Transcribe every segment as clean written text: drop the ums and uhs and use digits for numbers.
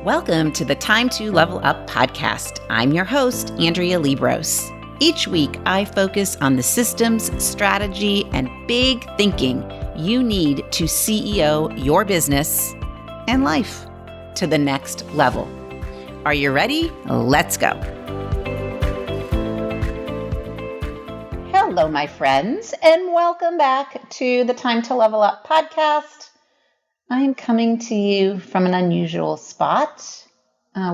Welcome to the Time to Level Up podcast. I'm your host, Andrea Liebross. Each week, I focus on the systems, strategy, and big thinking you need to CEO your business and life to the next level. Are you ready? Let's go. Hello, my friends, and welcome back to the Time to Level Up podcast. I am coming to you from an unusual spot.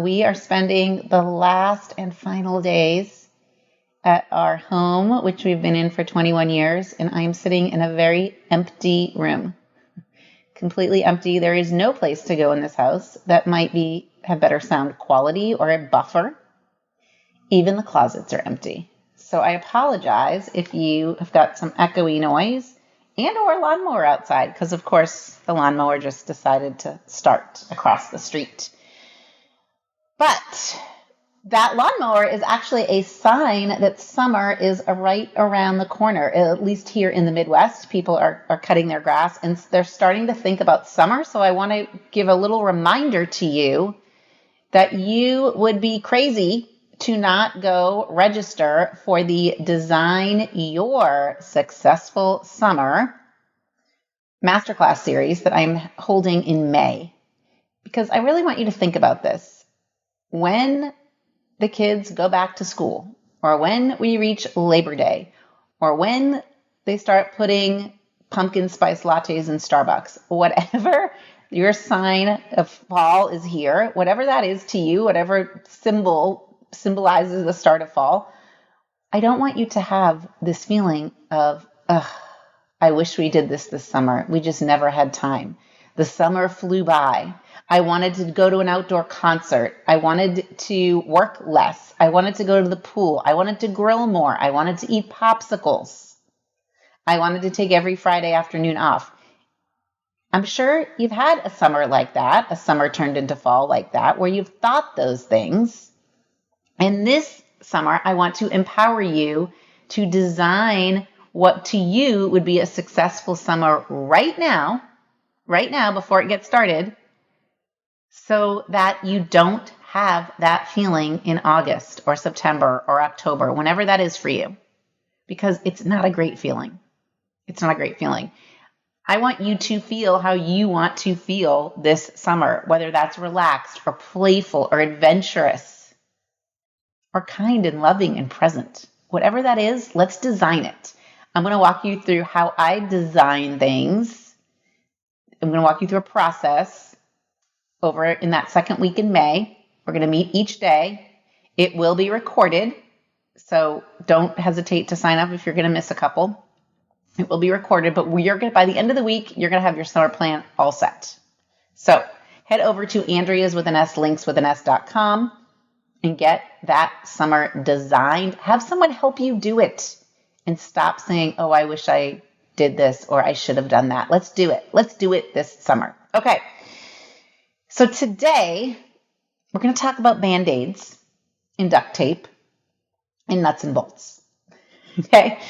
We are spending the last and final days at our home, which we've been in for 21 years, and I am sitting in a very empty room. Completely empty. There is no place to go in this house that might have better sound quality or a buffer. Even the closets are empty. So I apologize if you have got some echoey noise and or lawnmower outside, because of course the lawnmower just decided to start across the street. But that lawnmower is actually a sign that summer is right around the corner. At least here in the Midwest, people are cutting their grass and they're starting to think about summer. So I want to give a little reminder to you that you would be crazy to not go register for the Design Your Successful Summer masterclass series that I'm holding in May. Because I really want you to think about this. When the kids go back to school, or when we reach Labor Day, or when they start putting pumpkin spice lattes in Starbucks, whatever your sign of fall is here, whatever that is to you, whatever symbolizes the start of fall, I don't want you to have this feeling of, I wish we did this summer. We just never had time. The summer flew by. I wanted to go to an outdoor concert. I wanted to work less. I wanted to go to the pool. I wanted to grill more. I wanted to eat popsicles. I wanted to take every Friday afternoon off. I'm sure you've had a summer like that, a summer turned into fall like that, where you've thought those things. And this summer, I want to empower you to design what to you would be a successful summer right now, before it gets started, so that you don't have that feeling in August or September or October, whenever that is for you, because it's not a great feeling. It's not a great feeling. I want you to feel how you want to feel this summer, whether that's relaxed or playful or adventurous, or kind and loving and present. Whatever that is, let's design it. I'm going to walk you through how I design things. I'm going to walk you through a process over in that second week in May. We're going to meet each day. It will be recorded, so don't hesitate to sign up if you're going to miss a couple. It will be recorded, but by the end of the week, you're going to have your summer plan all set. So head over to andreaswithans.com and get that summer designed. Have someone help you do it and stop saying, oh, I wish I did this or I should have done that. Let's do it. Let's do it this summer. Okay. So today we're going to talk about Band-Aids and duct tape and nuts and bolts. Okay.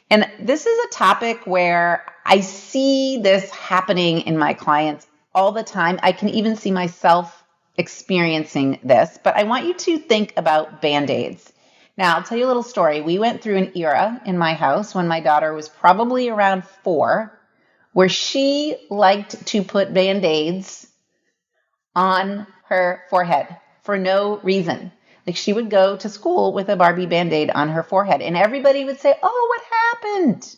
And this is a topic where I see this happening in my clients all the time. I can even see myself experiencing this, but I want you to think about Band-Aids. Now, I'll tell you a little story. We went through an era in my house when my daughter was probably around 4, where she liked to put Band-Aids on her forehead for no reason. Like, she would go to school with a Barbie Band-Aid on her forehead, and everybody would say, oh, what happened?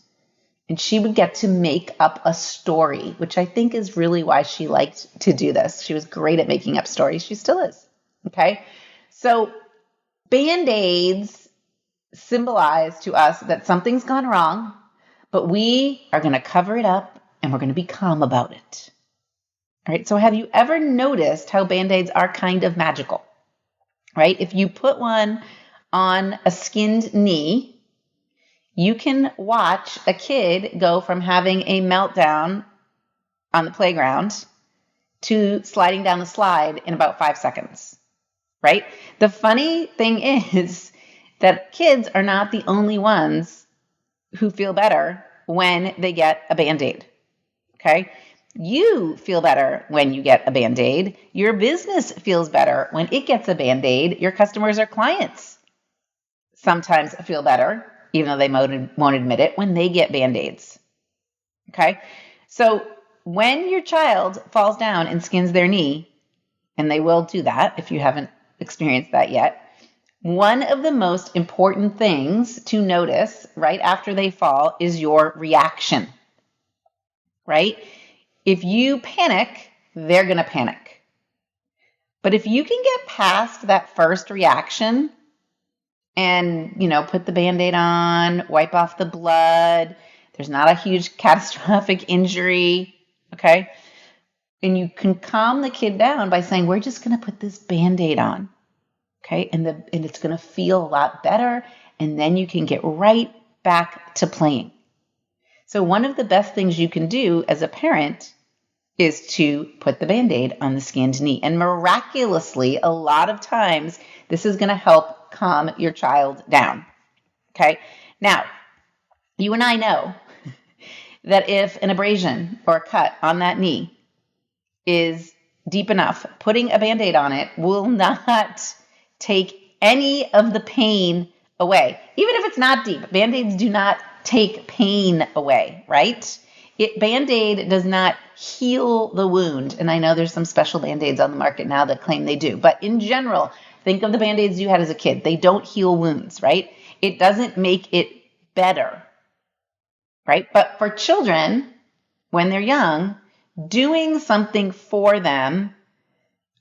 And she would get to make up a story, which I think is really why she liked to do this. She was great at making up stories. She still is. Okay. So Band-Aids symbolize to us that something's gone wrong, but we are going to cover it up and we're going to be calm about it. All right. So have you ever noticed how Band-Aids are kind of magical, right? If you put one on a skinned knee, you can watch a kid go from having a meltdown on the playground to sliding down the slide in about 5 seconds, right? The funny thing is that kids are not the only ones who feel better when they get a Band-Aid, okay? You feel better when you get a Band-Aid. Your business feels better when it gets a Band-Aid. Your customers or clients sometimes feel better, even though they won't admit it, when they get Band-Aids. Okay? So when your child falls down and skins their knee, and they will do that if you haven't experienced that yet, one of the most important things to notice right after they fall is your reaction, right? If you panic, they're going to panic. But if you can get past that first reaction and, put the Band-Aid on, wipe off the blood, there's not a huge catastrophic injury, okay? And you can calm the kid down by saying, we're just going to put this Band-Aid on, okay? And it's going to feel a lot better, and then you can get right back to playing. So one of the best things you can do as a parent is to put the Band-Aid on the skinned knee. And miraculously, a lot of times, this is going to help calm your child down, okay? Now, you and I know that if an abrasion or a cut on that knee is deep enough, putting a Band-Aid on it will not take any of the pain away. Even if it's not deep, Band-Aids do not take pain away, right? Band-Aid does not heal the wound. And I know there's some special Band-Aids on the market now that claim they do. But in general, think of the Band-Aids you had as a kid. They don't heal wounds, right? It doesn't make it better, right? But for children, when they're young, doing something for them,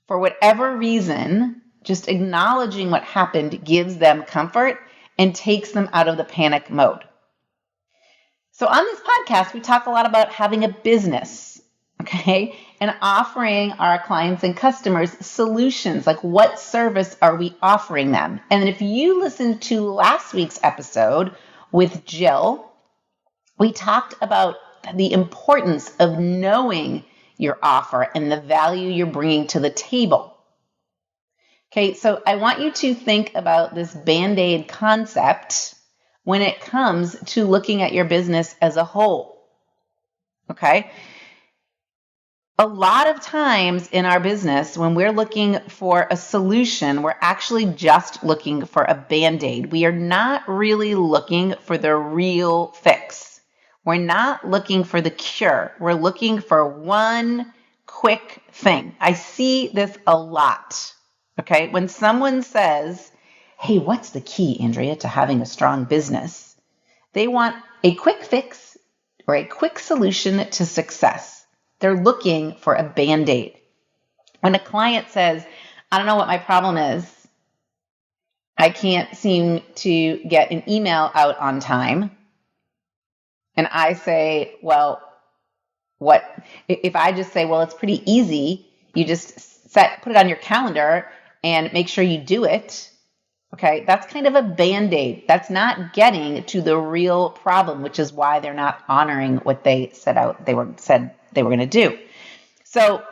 for whatever reason, just acknowledging what happened gives them comfort and takes them out of the panic mode. So on this podcast, we talk a lot about having a business, okay? And offering our clients and customers solutions, like what service are we offering them? And if you listened to last week's episode with Jill, we talked about the importance of knowing your offer and the value you're bringing to the table. Okay, so I want you to think about this Band-Aid concept when it comes to looking at your business as a whole, okay? A lot of times in our business, when we're looking for a solution, we're actually just looking for a Band-Aid. We are not really looking for the real fix. We're not looking for the cure. We're looking for one quick thing. I see this a lot, okay? When someone says, hey, what's the key, Andrea, to having a strong business? They want a quick fix or a quick solution to success. They're looking for a Band-Aid. When a client says, I don't know what my problem is, I can't seem to get an email out on time, and I say, well, what if I just say, well, it's pretty easy. You just put it on your calendar and make sure you do it. Okay, that's kind of a Band-Aid. That's not getting to the real problem, which is why they're not honoring what they said they were going to do. So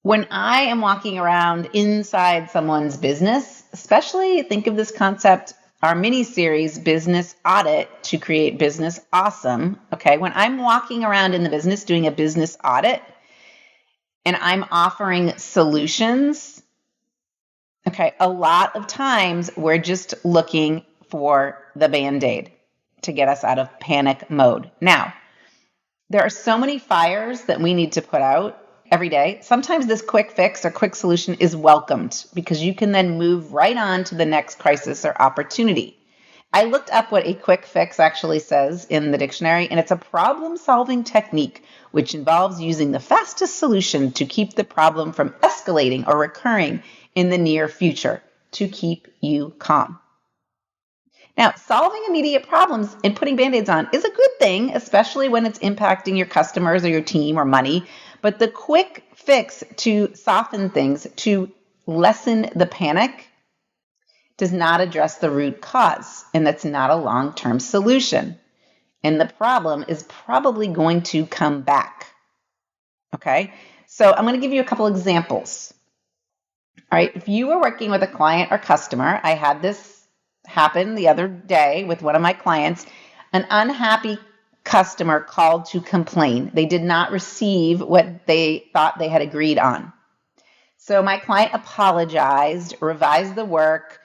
when I am walking around inside someone's business, especially think of this concept, our mini series, Business Audit to Create Business Awesome. Okay, when I'm walking around in the business doing a business audit and I'm offering solutions, okay, a lot of times we're just looking for the Band-Aid to get us out of panic mode. Now, there are so many fires that we need to put out every day. Sometimes this quick fix or quick solution is welcomed because you can then move right on to the next crisis or opportunity. I looked up what a quick fix actually says in the dictionary, and it's a problem-solving technique which involves using the fastest solution to keep the problem from escalating or recurring in the near future to keep you calm. Now, solving immediate problems and putting Band-Aids on is a good thing, especially when it's impacting your customers or your team or money. But the quick fix to soften things, to lessen the panic, does not address the root cause. And that's not a long-term solution. And the problem is probably going to come back. Okay? So I'm going to give you a couple examples. All right, if you were working with a client or customer, I had this happen the other day with one of my clients, an unhappy customer called to complain. They did not receive what they thought they had agreed on. So my client apologized, revised the work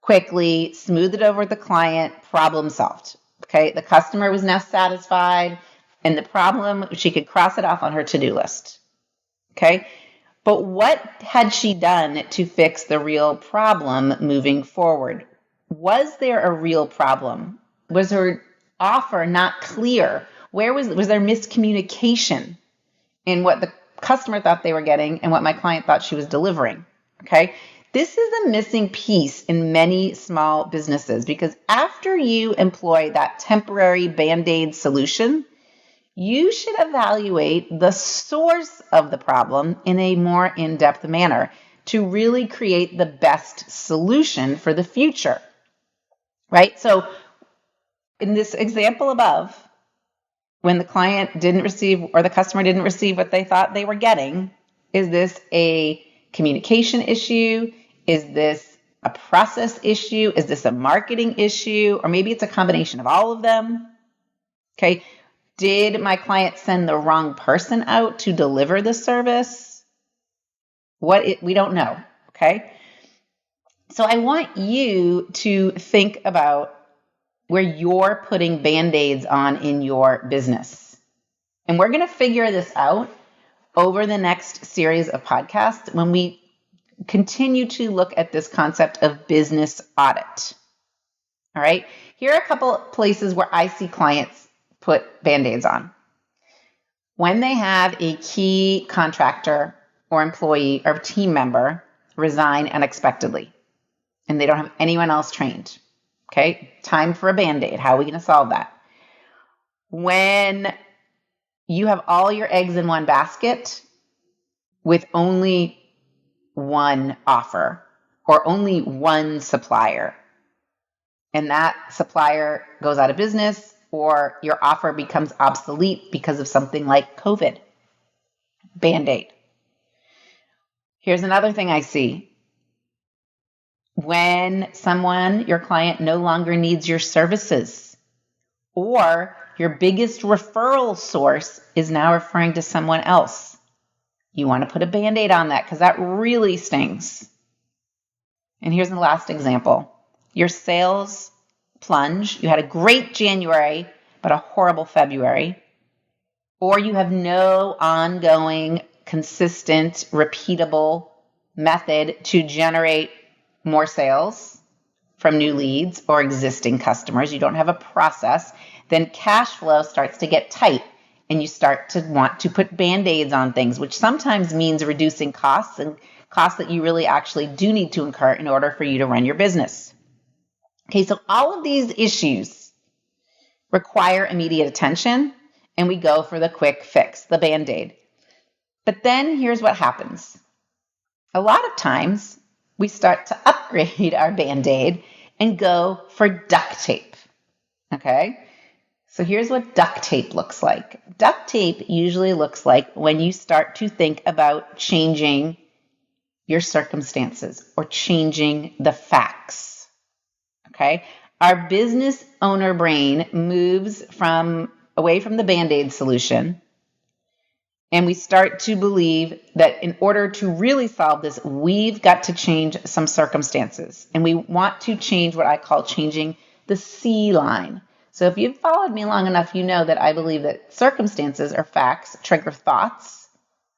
quickly, smoothed it over with the client, problem solved. Okay, the customer was now satisfied, and the problem, she could cross it off on her to-do list. Okay, but what had she done to fix the real problem moving forward? Was there a real problem? Was her offer not clear? Where was there miscommunication in what the customer thought they were getting and what my client thought she was delivering? Okay, this is a missing piece in many small businesses, because after you employ that temporary Band-Aid solution, you should evaluate the source of the problem in a more in-depth manner to really create the best solution for the future, right? So in this example above, when the client didn't receive or the customer didn't receive what they thought they were getting, is this a communication issue? Is this a process issue? Is this a marketing issue? Or maybe it's a combination of all of them. Okay. Did my client send the wrong person out to deliver the service? We don't know. Okay. So I want you to think about where you're putting Band-Aids on in your business. And we're going to figure this out over the next series of podcasts when we continue to look at this concept of business audit. All right. Here are a couple places where I see clients put Band-Aids on. When they have a key contractor or employee or team member resign unexpectedly and they don't have anyone else trained. Okay, time for a Band-Aid. How are we going to solve that? When you have all your eggs in one basket with only one offer or only one supplier, and that supplier goes out of business or your offer becomes obsolete because of something like COVID. Band-Aid. Here's another thing I see. When your client no longer needs your services, or your biggest referral source is now referring to someone else. You want to put a Band-Aid on that because that really stings. And here's the last example. Your sales plunge. You had a great January, but a horrible February. Or you have no ongoing, consistent, repeatable method to generate more sales from new leads or existing customers. You don't have a process. Then cash flow starts to get tight and you start to want to put Band-Aids on things, which sometimes means reducing costs and costs that you really actually do need to incur in order for you to run your business. Okay, so all of these issues require immediate attention and we go for the quick fix, the Band-Aid. But then here's what happens. A lot of times we start to upgrade our Band-Aid and go for duct tape. Okay? So here's what duct tape looks like. Duct tape usually looks like when you start to think about changing your circumstances or changing the facts. Okay? Our business owner brain moves away from the Band-Aid solution, and we start to believe that in order to really solve this, we've got to change some circumstances. And we want to change what I call changing the C line. So if you've followed me long enough, you know that I believe that circumstances or facts trigger thoughts,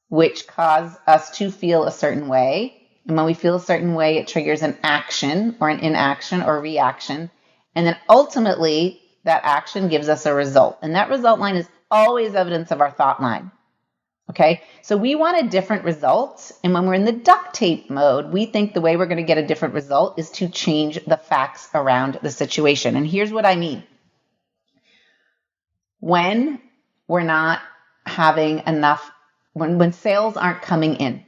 which cause us to feel a certain way. And when we feel a certain way, it triggers an action or an inaction or reaction. And then ultimately, that action gives us a result. And that result line is always evidence of our thought line. Okay, so we want a different result. And when we're in the duct tape mode, we think the way we're going to get a different result is to change the facts around the situation. And here's what I mean. When we're not having enough, when sales aren't coming in.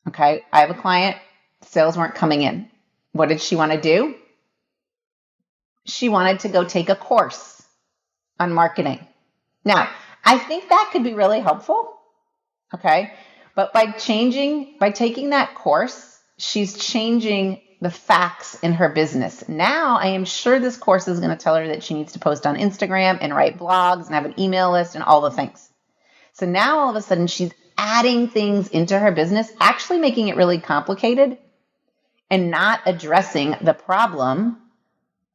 Okay, I have a client, sales weren't coming in. What did she want to do? She wanted to go take a course on marketing. Now, I think that could be really helpful, okay? But by taking that course, she's changing the facts in her business. Now I am sure this course is going to tell her that she needs to post on Instagram and write blogs and have an email list and all the things. So now all of a sudden she's adding things into her business, actually making it really complicated and not addressing the problem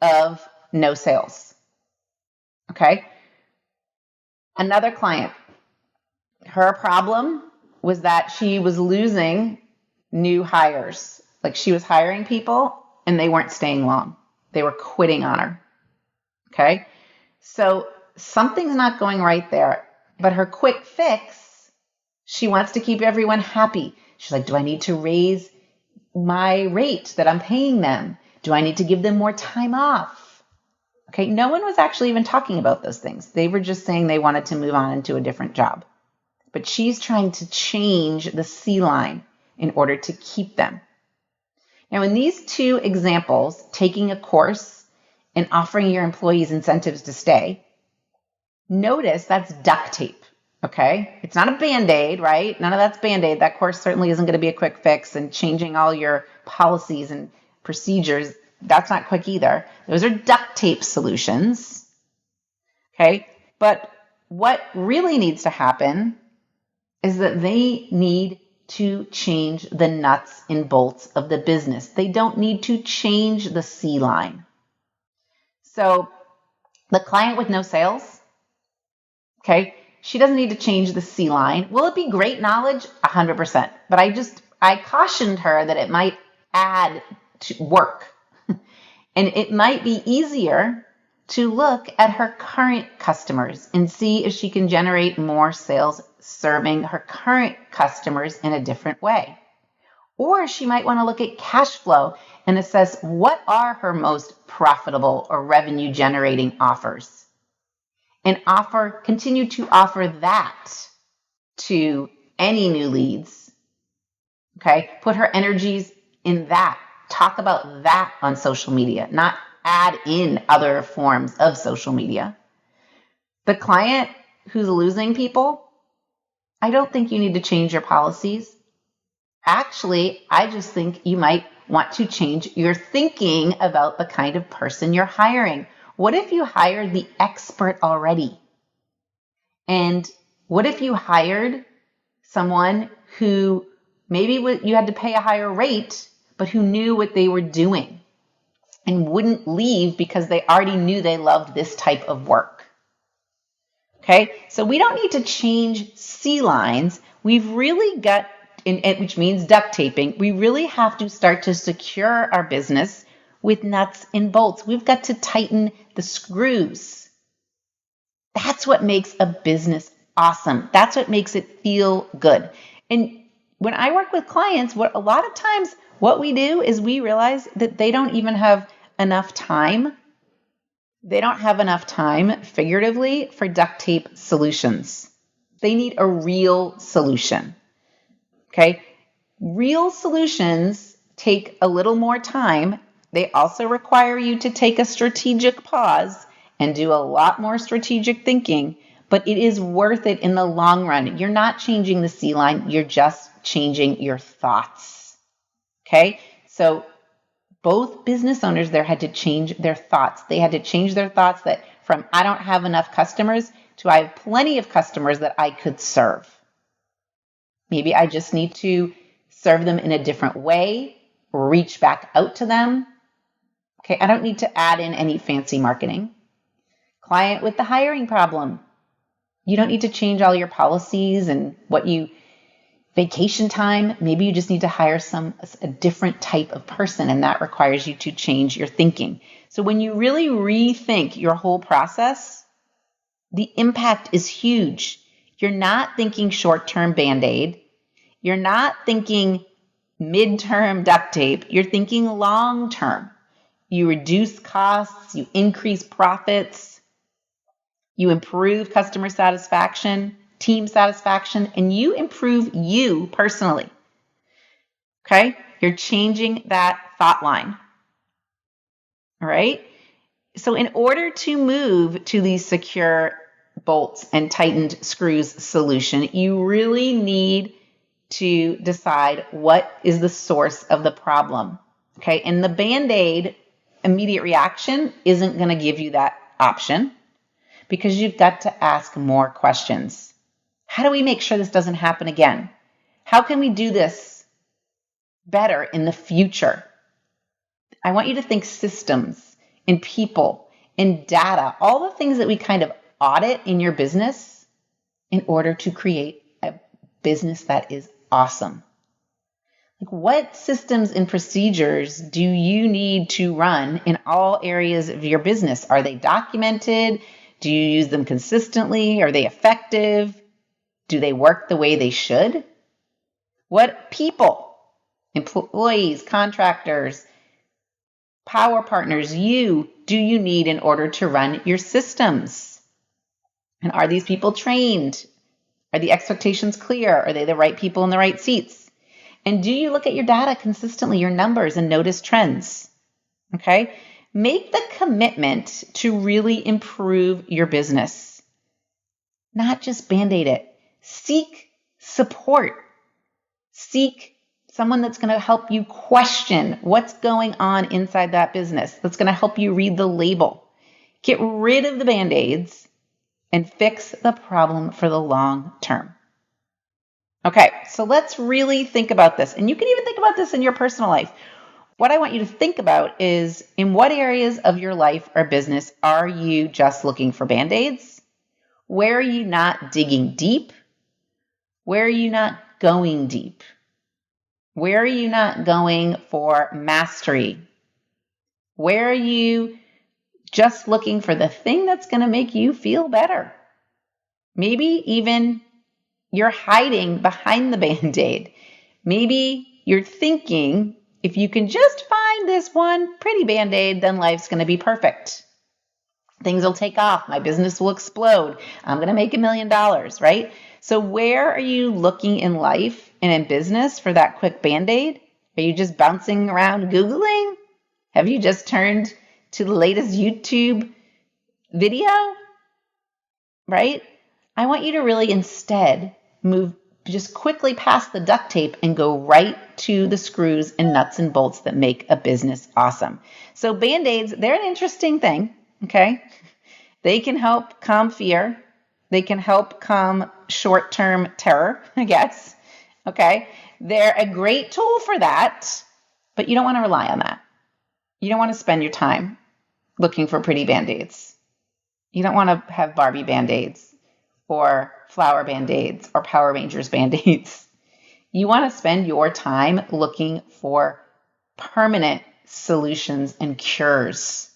of no sales. Okay. Another client, her problem was that she was losing new hires. Like she was hiring people and they weren't staying long. They were quitting on her. Okay. So something's not going right there, but her quick fix, she wants to keep everyone happy. She's like, do I need to raise my rate that I'm paying them? Do I need to give them more time off? Okay. No one was actually even talking about those things. They were just saying they wanted to move on into a different job. But she's trying to change the C line in order to keep them. Now, in these two examples, taking a course and offering your employees incentives to stay, notice that's duct tape, okay? It's not a Band-Aid, right? None of that's Band-Aid. That course certainly isn't going to be a quick fix, and changing all your policies and procedures, that's not quick either. Those are duct tape solutions, okay? But what really needs to happen is that they need to change the nuts and bolts of the business. They don't need to change the C line. So the client with no sales, okay, she doesn't need to change the C line. Will it be great knowledge? 100%. But I cautioned her that it might add to work. And it might be easier to look at her current customers and see if she can generate more sales serving her current customers in a different way. Or she might want to look at cash flow and assess what are her most profitable or revenue generating offers, and continue to offer that to any new leads. Okay, put her energies in that. Talk about that on social media, not add in other forms of social media. The client who's losing people, I don't think you need to change your policies. Actually, I just think you might want to change your thinking about the kind of person you're hiring. What if you hired the expert already? And what if you hired someone who maybe you had to pay a higher rate, but who knew what they were doing and wouldn't leave because they already knew they loved this type of work? Okay, so we don't need to change C lines. We've really got, which means duct taping, we really have to start to secure our business with nuts and bolts. We've got to tighten the screws. That's what makes a business awesome. That's what makes it feel good. And when I work with clients, a lot of times what we do is we realize that they don't even have enough time. They don't have enough time, figuratively, for duct tape solutions. They need a real solution. Okay? Real solutions take a little more time. They also require you to take a strategic pause and do a lot more strategic thinking, but it is worth it in the long run. You're not changing the C line, you're just changing your thoughts. Okay? So both business owners there had to change their thoughts. They had to change their thoughts that from I don't have enough customers to I have plenty of customers that I could serve. Maybe I just need to serve them in a different way, reach back out to them. Okay, I don't need to add in any fancy marketing. Client with the hiring problem. You don't need to change all your policies and vacation time. Maybe you just need to hire a different type of person, and that requires you to change your thinking. So when you really rethink your whole process, the impact is huge. You're not thinking short-term Band-Aid. You're not thinking mid-term duct tape. You're thinking long-term. You reduce costs, you increase profits, you improve customer satisfaction, team satisfaction, and you improve you personally. Okay? You're changing that thought line. All right? So in order to move to the secure bolts and tightened screws solution, you really need to decide what is the source of the problem. Okay. And the Band-Aid immediate reaction isn't going to give you that option, because you've got to ask more questions. How do we make sure this doesn't happen again? How can we do this better in the future? I want you to think systems and people and data, all the things that we kind of audit in your business in order to create a business that is awesome. Like, what systems and procedures do you need to run in all areas of your business? Are they documented? Do you use them consistently? Are they effective? Do they work the way they should? What people, employees, contractors, power partners, do you need in order to run your systems? And are these people trained? Are the expectations clear? Are they the right people in the right seats? And do you look at your data consistently, your numbers, and notice trends? Okay? Make the commitment to really improve your business. Not just Band-Aid it. Seek support. Seek someone that's going to help you question what's going on inside that business, that's going to help you read the label. Get rid of the Band-Aids and fix the problem for the long term. Okay, so let's really think about this. And you can even think about this in your personal life. What I want you to think about is, in what areas of your life or business are you just looking for Band-Aids? Where are you not digging deep? Where are you not going deep? Where are you not going for mastery? Where are you just looking for the thing that's going to make you feel better? Maybe even you're hiding behind the Band-Aid. Maybe you're thinking, if you can just find this one pretty Band-Aid, then life's going to be perfect. Things will take off. My business will explode. I'm going to make $1 million, right? So where are you looking in life and in business for that quick Band-Aid? Are you just bouncing around Googling? Have you just turned to the latest YouTube video? Right? I want you to really instead move just quickly past the duct tape and go right to the screws and nuts and bolts that make a business awesome. So Band-Aids, they're an interesting thing, okay? They can help calm fear. They can help calm short-term terror, I guess, okay? They're a great tool for that, but you don't want to rely on that. You don't want to spend your time looking for pretty Band-Aids. You don't want to have Barbie Band-Aids or flower Band-Aids or Power Rangers Band-Aids. You want to spend your time looking for permanent solutions and cures.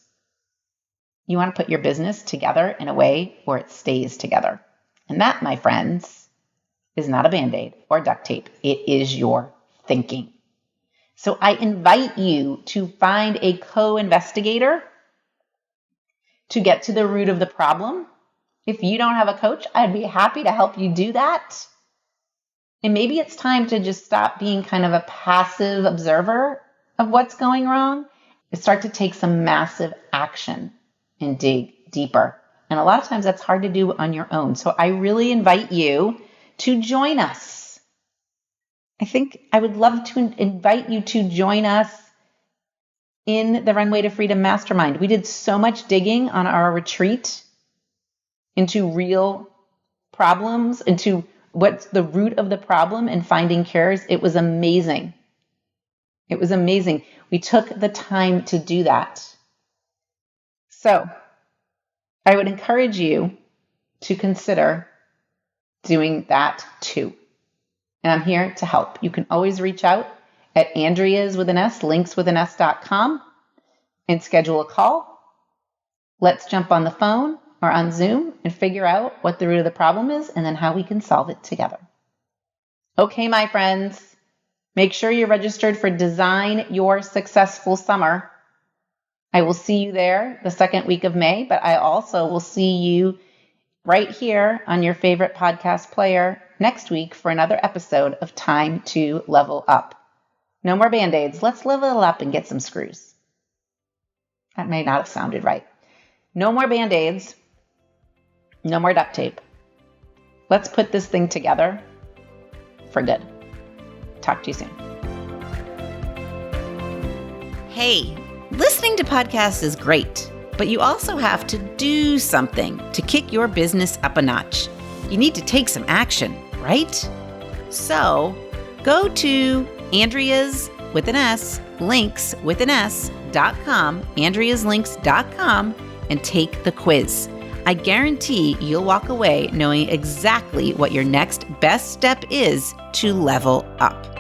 You want to put your business together in a way where it stays together. And that, my friends, is not a Band-Aid or duct tape. It is your thinking. So I invite you to find a co-investigator to get to the root of the problem. If you don't have a coach, I'd be happy to help you do that. And maybe it's time to just stop being kind of a passive observer of what's going wrong and start to take some massive action and dig deeper. And a lot of times that's hard to do on your own. So I really invite you to join us. I think I would love to invite you to join us in the Runway to Freedom Mastermind. We did so much digging on our retreat into real problems, into what's the root of the problem and finding cures. It was amazing. It was amazing. We took the time to do that. So I would encourage you to consider doing that too. And I'm here to help. You can always reach out at Andrea's with an S, linkswithaNS.com, and schedule a call. Let's jump on the phone or on Zoom and figure out what the root of the problem is and then how we can solve it together. Okay, my friends, make sure you're registered for Design Your Successful Summer. I will see you there the second week of May, but I also will see you right here on your favorite podcast player next week for another episode of Time to Level Up. No more Band-Aids. Let's level up and get some screws. That may not have sounded right. No more Band-Aids. No more duct tape. Let's put this thing together for good. Talk to you soon. Hey, listening to podcasts is great, but you also have to do something to kick your business up a notch. You need to take some action, right? So go to andreaslinks.com, and take the quiz. I guarantee you'll walk away knowing exactly what your next best step is to level up.